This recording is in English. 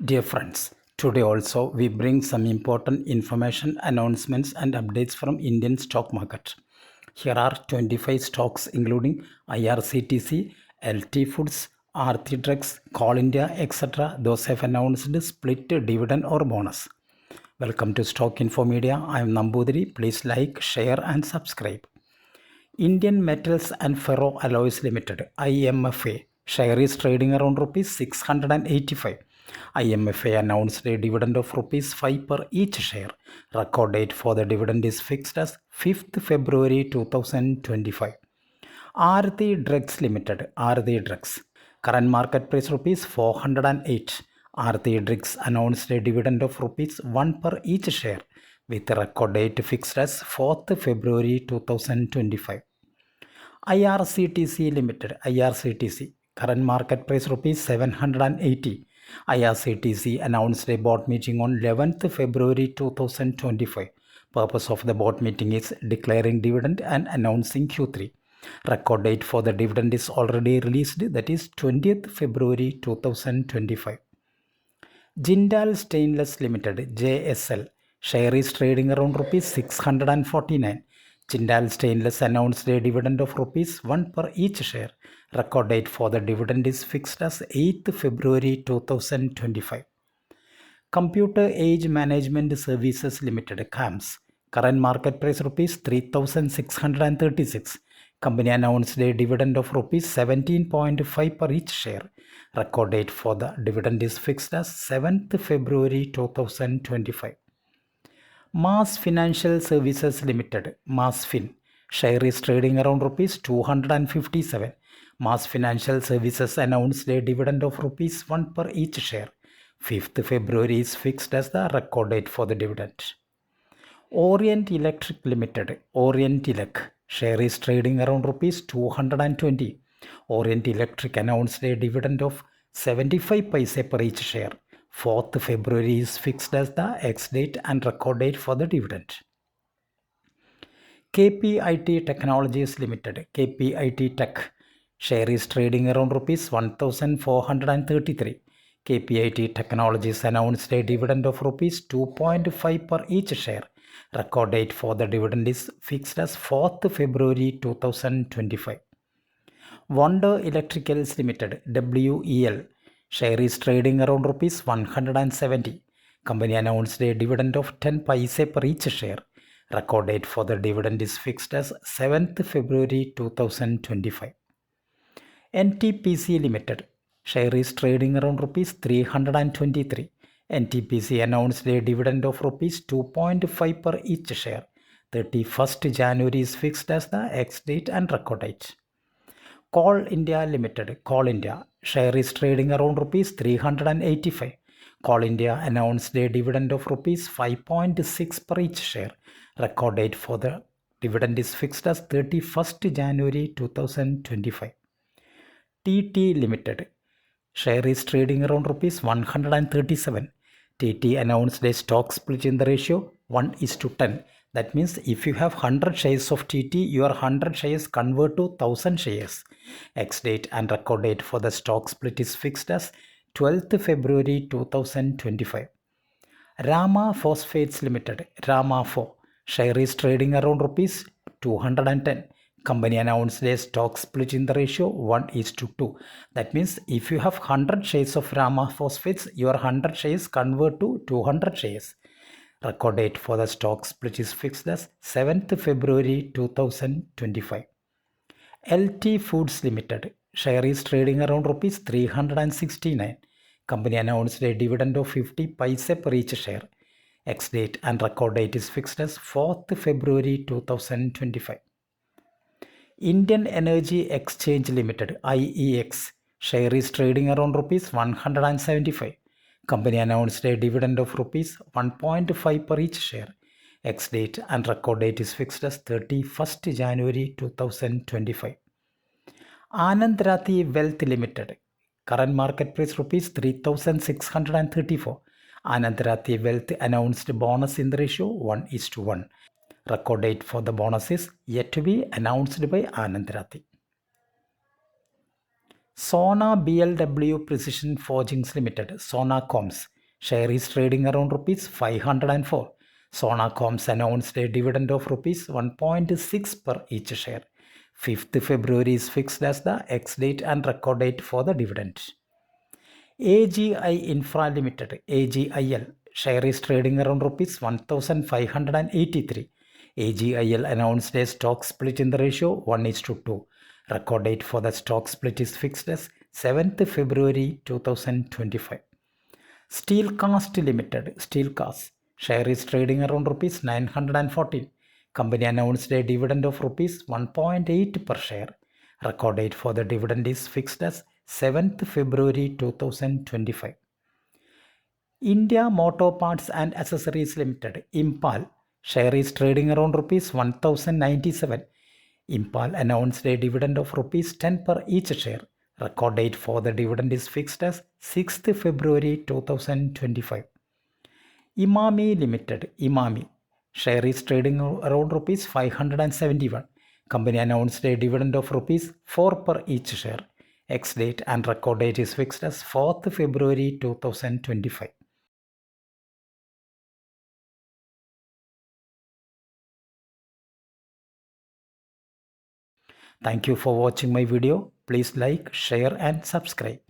Dear friends, today also we bring some important information, announcements and updates from Indian stock market. Here are 25 stocks including IRCTC, LT Foods, Aarti Drugs, Coal India, etc. Those have announced split dividend or bonus. Welcome to Stock Info Media. I am Nambudiri. Please like, share and subscribe. Indian Metals and Ferro Alloys Limited (IMFA) share is trading around rupees 685. IMFA announced a dividend of rupees 5 per each share. Record date for the dividend is fixed as 5th February 2025. Aarti Drugs Limited (Aarti Drugs) current market price rupees 408. Aarti Drugs announced a dividend of rupees 1 per each share with record date fixed as 4th February 2025. IRCTC Limited (IRCTC) current market price rupees 780. IRCTC announced a board meeting on 11th February 2025. Purpose of the board meeting is declaring dividend and announcing Q3. Record date for the dividend is already released, that is 20th February 2025. Jindal Stainless Limited (JSL) share is trading around rupees 649. Jindal Stainless announced a dividend of rupees 1 per each share. Record date for the dividend is fixed as 8th February 2025. Computer Age Management Services Limited (CAMS) current market price rupees 3636. Company announced a dividend of rupees 17.5 per each share. Record date for the dividend is fixed as 7th February 2025. Mass Financial Services Limited (MassFin) share is trading around rupees 257. Mass Financial Services announced a dividend of rupees 1 per each share. 5th February is fixed as the record date for the dividend. Orient Electric Limited (Orient Elec) share is trading around rupees 220. Orient Electric announced a dividend of 75 paise per each share. 4th February is fixed as the ex-date and record date for the dividend. KPIT Technologies Limited (KPIT Tech) share is trading around rupees 1433. KPIT Technologies announced a dividend of rupees 2.5 per each share. Record date for the dividend is fixed as 4th February 2025. Wonder Electricals Limited (WEL) share is trading around rupees 170. Company announced a dividend of 10 paise per each share. Record date for the dividend is fixed as 7th February 2025. NTPC Limited share is trading around rupees 323. NTPC announced a dividend of rupees 2.5 per each share. 31st January is fixed as the ex-date and record date. Coal India Limited (Coal India) share is trading around rupees 385. Coal India announced a dividend of rupees 5.6 per each share. Record date for the dividend is fixed as 31st January 2025. TT Limited share is trading around rupees 137. TT announced a stock split in the ratio 1:10. That means if you have 100 shares of TT, your 100 shares convert to 1000 shares. Ex-date and record date for the stock split is fixed as 12th February 2025. Rama Phosphates Limited (Ramapho) share is trading around rupees 210. Company announced a stock split in the ratio 1:2. That means if you have 100 shares of Rama Phosphates, your 100 shares convert to 200 shares. Record date for the stock split is fixed as 7th February 2025. LT Foods Limited share is trading around rupees 369. Company announced a dividend of 50 paise per each share. Ex-date and record date is fixed as 4th February 2025. Indian Energy Exchange Limited (IEX) share is trading around rupees 175. Company announced a dividend of rupees 1.5 per each share. Ex-date and record date is fixed as 31st January 2025. Anand Rathi Wealth Limited current market price rupees 3634. Anand Rathi Wealth announced bonus in the ratio 1:1. Record date for the bonus is yet to be announced by Anand Rathi. Sona BLW Precision Forgings Limited, Sona Comms, share is trading around rupees 504. Sona Comms announced a dividend of rupees 1.6 per each share. 5th February is fixed as the ex-date and record date for the dividend. AGI Infra Limited, AGIL, share is trading around rupees 1,583. AGIL announced a stock split in the ratio 1:2. Record date for the stock split is fixed as 7th February 2025. Steelcast Limited, Steelcast, share is trading around rupees 914. Company announced a dividend of rupees 1.8 per share. Record date for the dividend is fixed as 7th February 2025. India Motor Parts and Accessories Limited, Impal, share is trading around rupees 1097. Impal announced a dividend of rupees 10 per each share. Record date for the dividend is fixed as 6th February 2025. Imami Limited, Imami, share is trading around rupees 571. Company announced a dividend of rupees 4 per each share. Ex-date and record date is fixed as 4th February 2025. Thank you for watching my video. Please like, share and subscribe.